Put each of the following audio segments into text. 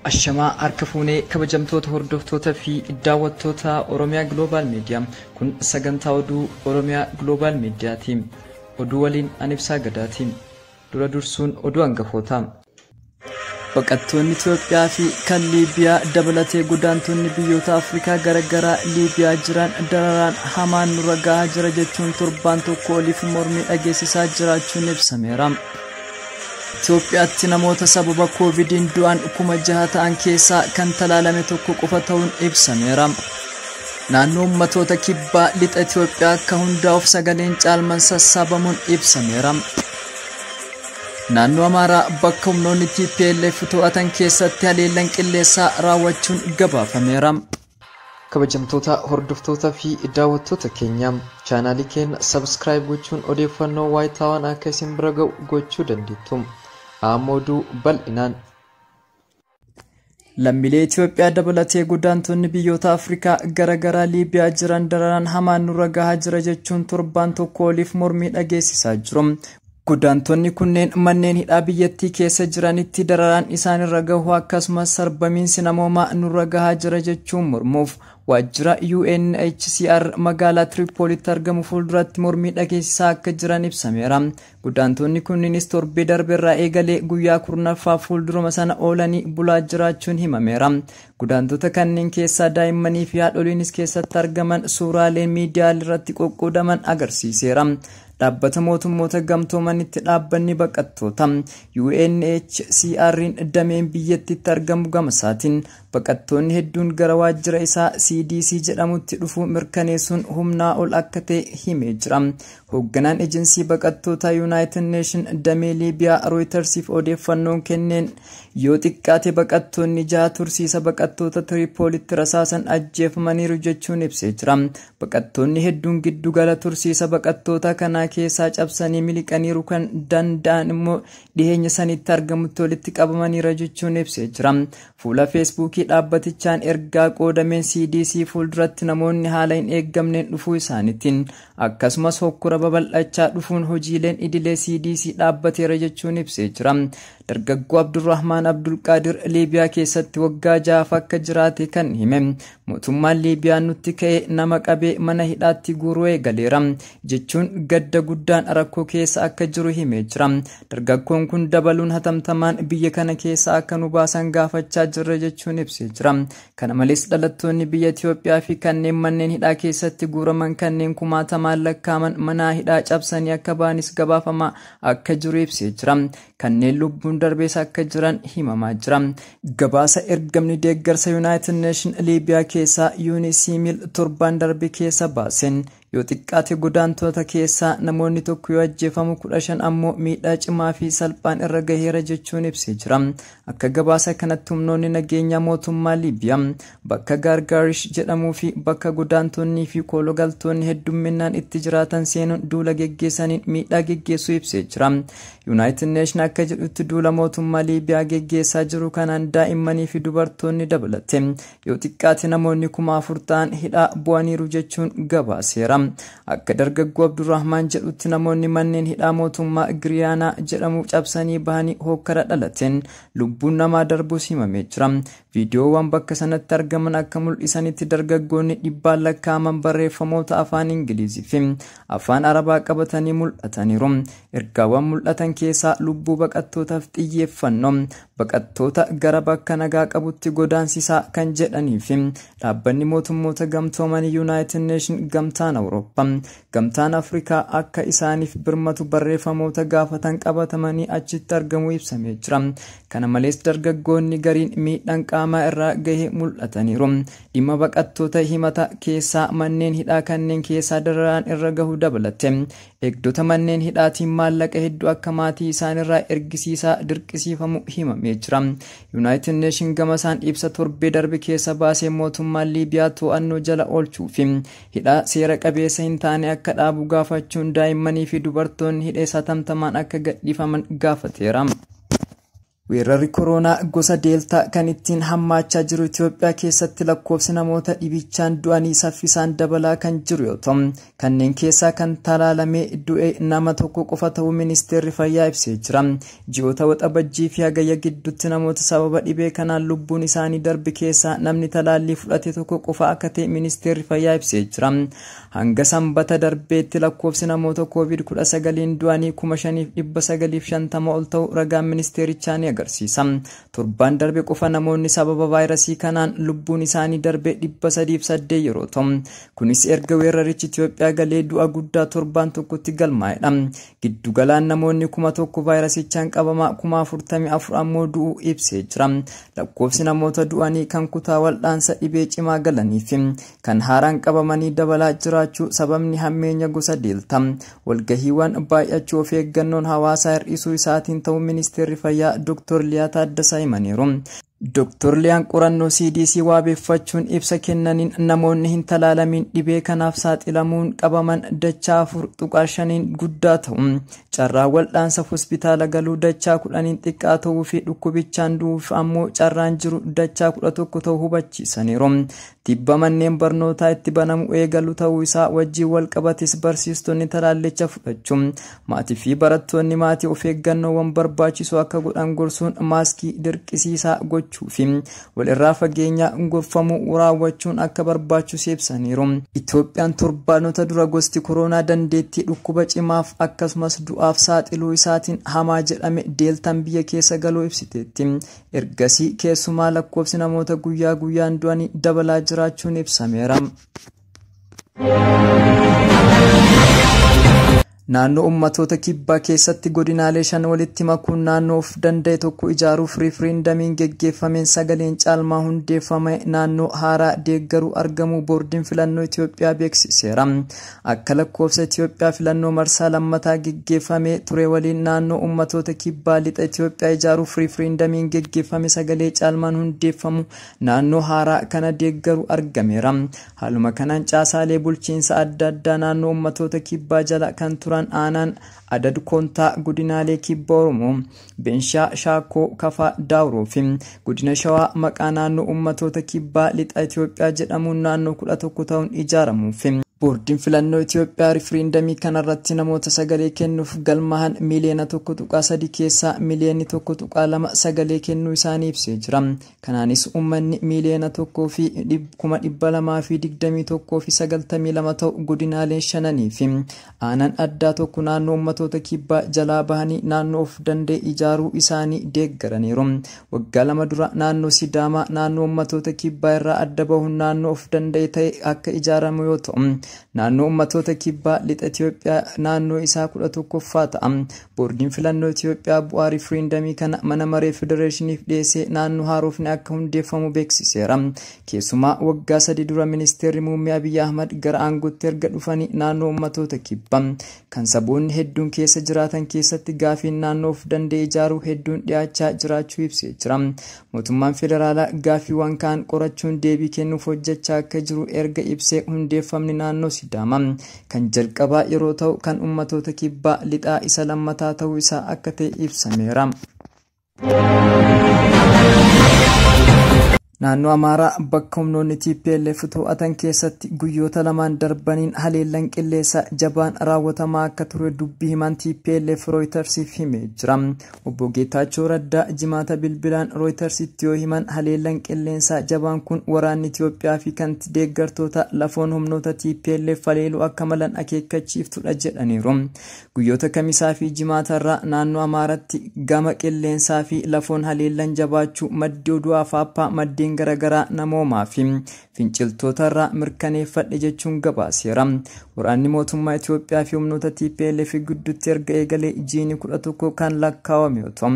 Ashama arkafune kabajamtoota hordoftoota fi daawwattoota Oromiyaa Global Media kun sagantaa oduu Oromiyaa Global Media team oduu waliin anibsaa gadaatiin dura dursuun oduu hangafoota baqattoonni Itoophiyaa fi kan Liibiyaa dabalatee godaantonni biyyoota Afrikaa garagaraa Liibiyaa jiran dararaan hamaan nurra gahaa jira jechuun torbaan tokko oliif mormii dhageessisaa jiraachuun ibsameera. Itoophiyaatti namoota sababa Covidin du'an 6,000 ta'an keessaa kan talaalame tokko qofa ta'uun ibsameera. Naannoo ummatoota kibbaa lixa Itoophiyaa akka hundaa'uuf sagaleen caalman sassaabamuun ibsameera. Naannoo Amaaraa bakka humnoonni TPLF to'atan keessatti haleellaan qilleessaa raawwachuun gabaafameera. Kabajamtoota hordoftoota fi daawwattoota keenya chaanaalii keenya subscribe gochuun odeeffannoo waayitaawwan akka isin bira ga'u gochuu dandeettu. Amoduu bal'inaan lammiilee Itoophiyaa dabalatee godaantonni biyyoota Afrikaa garagaraa Liibiyaa jiran dararaan hamaan nurra gahaa jira jechuun torbaan tokko oliif mormii dhageessisaa jiru. Godaantonni kunneen manneen hidhaa biyyattii keessa jiranitti dararaan isaan irra gahu akkasumas sarbamiinsi namoomaa nurra gahaa jira jechuun mormuuf waajjira UNHCR magaalaa Tripolitti argamu fuulduratti mormii dhageessisaa akka jiran ibsameera. Godaantonni kunniinis torbee darbeerraa eegalee guyyaa 10ffaa fuulduruma sana oolanii bulaa jiraachuun himameera. Godaantota kanneen keessaa daa'immanii fi haadholiinis keessatti argaman suuraaleen miidiyaa irratti qoqqoodaman agarsiiseera. Dhaabbata mootummoota gamtoomanitti dhaabbanni baqattoota UNHCR'n dameen biyyattiitti argamu gamasaatiin baqattoonni hedduun gara waajjira isaa CDC jedhamutti dhufuu mirkaneessuun humnaa ol akka ta'e himee jira. Hoogganaan ejensii baqattoota United Nations damee Liibiyaa Reutersiif odeeffannoon kenneen yoo xiqqaate baqattoonni 6 tursiisa baqattoota Tripolitti rasaasan ajjeefamaniiru jechuun ibsee jira. Baqattoonni hedduun giddugala tursiisa baqattoota kanaa keessaa cabsanii miliqaniiru kan danda'an immoo dhiheenya sanitti argamutti walitti qabamaniira jechuun ibsee jira. Fuula Feesbuukii dhaabbatichaan ergaa qoodameen CDC fuulduratti namoonni haala hin eeggamneen dhufuu isaaniitiin akkasumas hokkora babal'achaa dhufuun hojiileen idilee CDC dhaabbateera jechuun ibsee jira. Dargaggoo Abdurrahmaan Abdulqaadir Liibiyaa keessatti waggaa 6 akka jiraate kan hime. Mootummaan Liibiyaa nutti ka'ee nama qabee mana hidhaatti guuruu eegaleera jechuun gadda guddaan rakkoo keessa akka jiru himee jira. Dargaggoon kun dabaluun hatamtamaan biyya kana keessa akka nu baasan gaafachaa jirra jechuun ibsee jira. Kana malees dhalattoonni biyya Itoophiyaa fi kanneen manneen hidhaa keessatti guuraman kanneen kumaatamaan lakkaaman mana hidhaa cabsanii akka baanis gabaafamaa akka jiru ibsee jira. Kanneen lubbuun darbees akka jiran himamaa jira. Gabaasa ergamni deeggarsa United Nations Liibiyaa keessaa UNICEF torban darbe keessa baaseen yoo xiqqaate godaantota keessaa namoonni tokko yoo ajjeefamu 15 ammoo miidhaa cimaa fi salphaan irra gaheera jechuun ibsee jira. Akka gabaasa kanatti humnoonni nageenyaa mootummaa Liibiyaa bakka Gargaarish jedhamuu fi bakka godaantonni fi koologaltoonni hedduminaan itti jiraatan seenuun duula geggeessaniin miidhaa geggeessuu ibsee jira. United Nations akka jedhutti duula mootummaa Liibiyaa geggeessaa jiru kanaan daa'immanii fi dubartoonni dabalate yoo xiqqaate namoonni 4,000 ta'an hidhaa bu'aniiru jechuun gabaaseera. Akka dargaggoo Abdurrahmaan jedhutti namoonni manneen hidhaa mootummaa Giriyaanaa jedhamu cabsanii bahanii hokkara dhalateen lubbuun namaa darbuus himamee jira. Viidiyoowwan bakka sanatti argaman akka mul'isanitti dargaggoonni dhibbaan lakkaaman barreeffamoota afaan Ingilizii fi afaan Arabaa qabatanii mul'ataniiru. Ergaawwan mul'atan keessaa lubbuu baqattootaaf xiyyeeffannoo baqattoota gara bakka nagaa qabutti godaansisaa kan jedhanii fi dhaabbanni mootummoota gamtoomanii United Nations gamtaan Awurooppaa gamtaan Afrikaa akka isaaniif birmatu barreeffamoota gaafatan qabatamanii achitti argamuu ibsamee jira. Kana malees dargaggoonni gariin miidhaan qaamaa irraa gahee mul'ataniiru. Dhimma baqattoota himata keessaa manneen hidhaa kanneen keessaa dararaan irra gahu dabalate. Eegdota manneen hidhaatiin maallaqa hedduu akka maatii isaanirraa ergisiisaa dirqisiifamu himamee jira. United Nations gamasaan ibsa torbee darbe keessa baasee mootummaan Liibiyaa to'annoo jala oolchuu fi hidhaa seera qabeessa hin taane akka dhaabu gaafachuun daa'immanii fi dubartoonni hidhee satamtamaan akka gadhiifaman gaafateera. Weerarri koronaa gosa deeltaa kan ittiin hammaachaa jiru Itoophiyaa keessatti lakkoofsi namoota dhibichaan du'anii saffisaan dabalaa kan jiru yoo ta'u, kanneen keessaa kan talaalamee du'e nama tokko qofa ta'uu ministeerri fayyaa ibsee jira. Ji'oota waxabajjii fi hagayya gidduutti namoota sababa dhibee kanaan lubbuun isaanii darbe keessaa namni talaallii fudhate tokko qofa akka ta'e ministeerri fayyaa ibsee jira. Hanga sanbata darbeetti lakkoofsi namoota COVID-19 du'anii 5,950 ol ta'u ragaan ministeerichaa ni agarsiisa. Torban darbe qofa namoonni sababa vaayirasii kanaan lubbuun isaanii darbe 308 yeroo ta'u, kunis erga weerarichi Itoophiyaa galee du'a guddaa torban tokkotti galmaa'edha. Giddugalaan namoonni 1,000 vaayirasichaan qabamaa 44,000 ammoo du'uu ibsee jira. Lakkoofsi namoota du'anii kan kutaa wal'aansa dhibee cimaa galanii fi kan haaraan qabamanii dabalaa jiraachuu sababni hammeenya gosa deeltaa walgahiiwwan baay'achuu of eeggannoon hawaasaa hir'isuu isaatiin ta'uu ministeerri fayyaa Dr. Liyaa Taaddasaa himaniiru. Dr. Liyaan qorannoo CDC waabeeffachuun ibsa kennaniin namoonni hin talaalamin dhibee kanaaf saaxilamuun qabaman dachaa 4.5 guddaa ta'u, carraa wal'aansa hospitaala galuu dachaa 10 xiqqaa ta'uu fi dhukkubichaan du'uuf ammoo carraan jiru dachaa 11 ta'uu hubachiisaniiru. Tibba manneen barnootaa itti banamu eegalu ta'uu isaa wajjin wal qabatis barsiistonni talaallicha fudhachuun maatii fi barattoonni maatii of eeggannoowwan barbaachisu akka godhan gorsuun maaskii dirqisiisaa gochuu fi walirraa fageenya gorfamuu raawwachuun akka barbaachisu ibsaniiru. Itoophiyaan torbaanota dura gosti koronaa dandeettii dhukkuba cimaaf akkasumas du'aaf saaxiluu isaatiin hamaa jedhame deeltaan biyya keessa galuu ibsiteetti. Ergasii keessumaa lakkoofsi namoota guyyaa guyyaan du'anii dabalaa jiraachuun ibsameera. Naannoo ummatoota kibbaa keessatti godinaalee 5 walitti makuun naannoo of danda'e tokko ijaaruuf riifreendamiin geggeeffameen sagaleen caalmaa hundeeffame naannoo haaraa deeggaruu argamuu boordiin filannoo Itoophiyaa beeksiseera. Akka lakkoofsa Itoophiyaa filannoo marsaa lammataa geggeeffame ture waliin naannoo ummatoota kibbaa lixa Itoophiyaa ijaaruuf riifreendamiin geggeeffame sagalee caalmaan hundeeffamu naannoo haaraa kana deeggaruu argameera. Haaluma kanaan caasaalee bulchiinsa adda addaa naannoo ummatoota kibbaa jala kan turan aanaan adad kontaa godinaalee kibba Oromoo Beenshaa Shaakoo Kafaa Daawuroo fi godina Shawaa maqaa naannoo ummatoota kibbaa lixa Itoophiyaa jedhamuun naannoo 11 ta'uun ijaaramuu fi boordiin filannoo Itoophiyaa riifreendamii kanarratti namoota sagalee kennuuf galmahan miliyoona 1.3 keessaa miliyoonni 1.2 sagalee kennuu isaanii ibsee jira. Kanaanis uummanni miliyoona 1 fi 221 fi 92 ta'u godinaaleen 5 fi aanaan addaa tokko naannoo ummatoota kibbaa jalaa bahanii naannoo of danda'e ijaaruu isaanii deeggaraniiru. Waggaa 2 dura naannoo Sidaamaa naannoo ummatoota kibbaa irraa adda bahuun naannoo of danda'e ta'e akka ijaaramu yoo ta'u, naannoo ummatoota kibbaa lixa Itoophiyaa naannoo isaa 11ffaa ta'a. Boordiin filannoo Itoophiyaa bu'aa riifreendamii kana mana maree federeeshiniif dhiyeessee naannoo haarofni akka hundeeffamu beeksiseera. Keessumaa waggaa 3 dura ministeerri muummee Abiy Ahmad gara aangootti erga dhufanii naannoo ummatoota kibbaa kan saboonni hedduun keessa jiraatan keessatti gaafiin naannoo of danda'e ijaaruu hedduun dhiyaachaa jiraachuu ibsee jira. Mootummaan federaalaa gaafiiwwan kaan qorachuun deebii kennuuf hojjechaa akka jiru erga ibsee hundeeffamni naannoo Sidaamaa kan jalqabaa yeroo ta'u kan ummatoota kibbaa lixaa isa lammataa ta'uu isaa akka ta'e ibsameera. Naannoo Amaaraa bakka humnoonni TPLF to'atan keessatti guyyoota lamaan darbaniin haleellaan qilleensaa jabaan raawwatamaa akka ture dubbii himan TPLF Rooyitersiif himee jira. Obbo Geetaachoo Raddaa jimaata bilbilaan Rooyitersitti yoo himan haleellaan qilleensaa jabaan kun waraanni Itoophiyaa fi kan deeggartoota lafoon humnoota TPLF haleeluu akka malan akeekkachiiftudha jedhaniiru. Guyyoota kamisaa fi jimaatarraa naannoo Amaaraatti gama qilleensaa fi lafoon haleellaan jabaachuu maddi oduu Afaappaa maddeen garagaraa namoomaa fi finciltoota irraa mirkaneeffadhe jechuun gabaaseera. Waraanni mootummaa Itoophiyaa fi humnoota TPLF gidduutti erga eegalee jiini 11 kan lakkaawame yoo ta'u,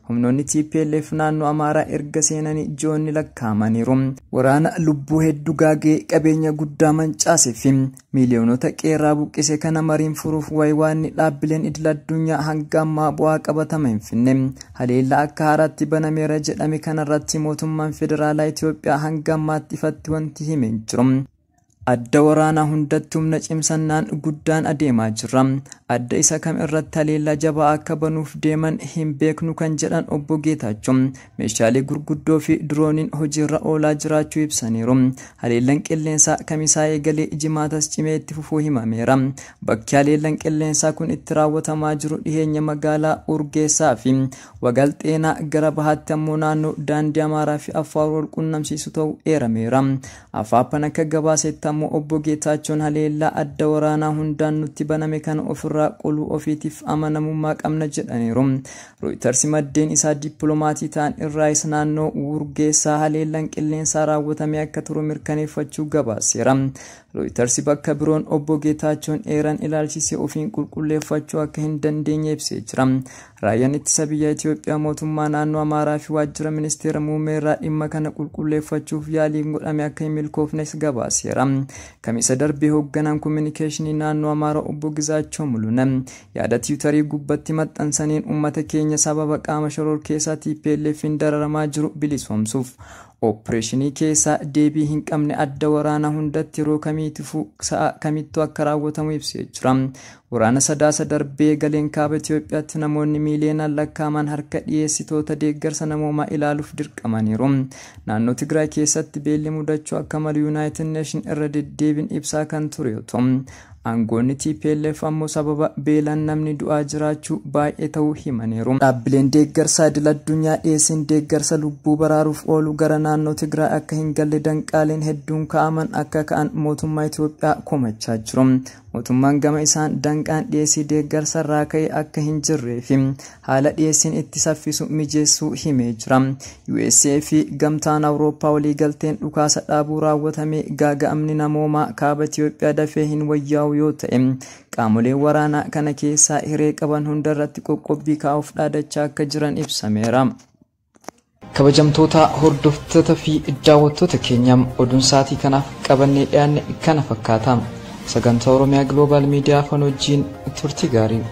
humnoonni TPLF naannoo Amaaraa erga seenanii ji'oonni lakkaa'amaniiru. Waraana lubbuu hedduu gaagee qabeenya guddaa mancaase fi miliyoonota qeerraa buqqise kana mariin furuuf waywaanni dhaabbileen idil addunyaa hanga ammaa bu'aa qabatama hin finne. Haleellaa akka haaraatti banameera jedhame kanarratti mootummaan federaalaa Itoophiyaa hanga ammaatti ifatti wanti himee jiru. Adda waraanaa hundatti humna cimsannaan guddaan adeemaa jira. adda isa kam irratti haleellaa jabaa akka banuuf deeman hin beeknu kan jedhan obbo Geetaachoon meeshaalee gurguddoo fi dirooniin hojiirra oolaa jiraachuu ibsaniiru. Haleellaan qilleensaa kamisaa eegalee jimaatas cimee itti fufuu himameera. Bakki haleellaan qilleensaa kun itti raawwatamaa jiru dhiheenya magaalaa Urgeessaa fi Wagalxeenaa gara bahaatti ammoo naannoo daandii Amaaraa fi Affaar wal qunnamsiisu ta'uu eerameera. Afaappan akka gabaasetti ammoo obbo Geetaachoon haleellaa adda waraanaa hundaan nutti baname kana ofirraa qoluu ofiitiif amanamummaa qabna jedhaniiru. Reuters maddeen isaa dippiloomatii ta'an irraas naannoo Urgeessaa haleellaan qilleensaa raawwatame akka turu mirkaneeffachuu gabaaseera. Reuters bakka biroon obbo Geetaachoon eeran ilaalchisee ofiin qulqulleeffachuu akka hin dandeenye ibsee jira. Raayyaan ittisa biyya Itoophiyaa mootummaa naannoo Amaaraa fi waajjira ministeera muummee irraa dhimma kana qulqulleeffachuuf yaaliin godhame akka hin milkoofnes gabaaseera. Kamisa darbee hoogganaan kominikeeshinii naannoo Amaaraa obbo Gizaachoo Mul'una yaada tiwutarii gubbatti maxxansaniin uummata keenya sababa qaama shororkeessaa TPLF'n dararamaa jiru bilisoomsuuf Opereeshinii keessa deebii hin qabne adda waraanaa hundatti yeroo kamiitifuu sa'a kamittuu akka raawwatamu ibsee jira. Waraana sadaasa darbee galeen kaaba Itoophiyaatti namoonni miiliyoonaan lakkaa'aman harka dhiyeessitoota deeggarsa namoomaa ilaaluuf dirqamaniiru. Naannoo Tigraay keessatti beelli mudachuu akka malu Yuunaayitid Neeshin irra deddeebiin ibsaa kan ture yoo ta'u, aangoonni TPLF ammoo sababa beelaan namni du'aa jiraachuu baay'ee ta'uu himaniiru. Dhaabbileen deeggarsaa idil addunyaa dhiyeessin deeggarsa lubbuu baraaruuf oolu gara naannoo Tigraay akka hin galle danqaaleen hedduun kaa'aman akka ka'an mootummaa Itoophiyaa komachaa jiru. Mootummaan gama isaan danqaan dhiyeessii deeggarsa irraa ka'e akka hin jirree fi haala dhiyeessiin itti saffisu mijeessuu himee jira. USA fi gamtaan Awurooppaa waliigalteen dhukaasa dhaabuu raawwatame gaaga'amni namoomaa kaaba Itoophiyaa dafee hin wayyaa'u yoo ta'e qaamoleen waraanaa kana keessaa hiree qaban hundarratti qoqqobbii kaa'uuf dhaadachaa akka jiran ibsameera. Kabajamtoota hordoftoota fi daawwattoota keenyaa oduun sa'aatii kanaaf qabannee dhiyaanne kana fakkaata. Sagantaa Oromiyaa Global Media Afaan wajjin turtii gaarii.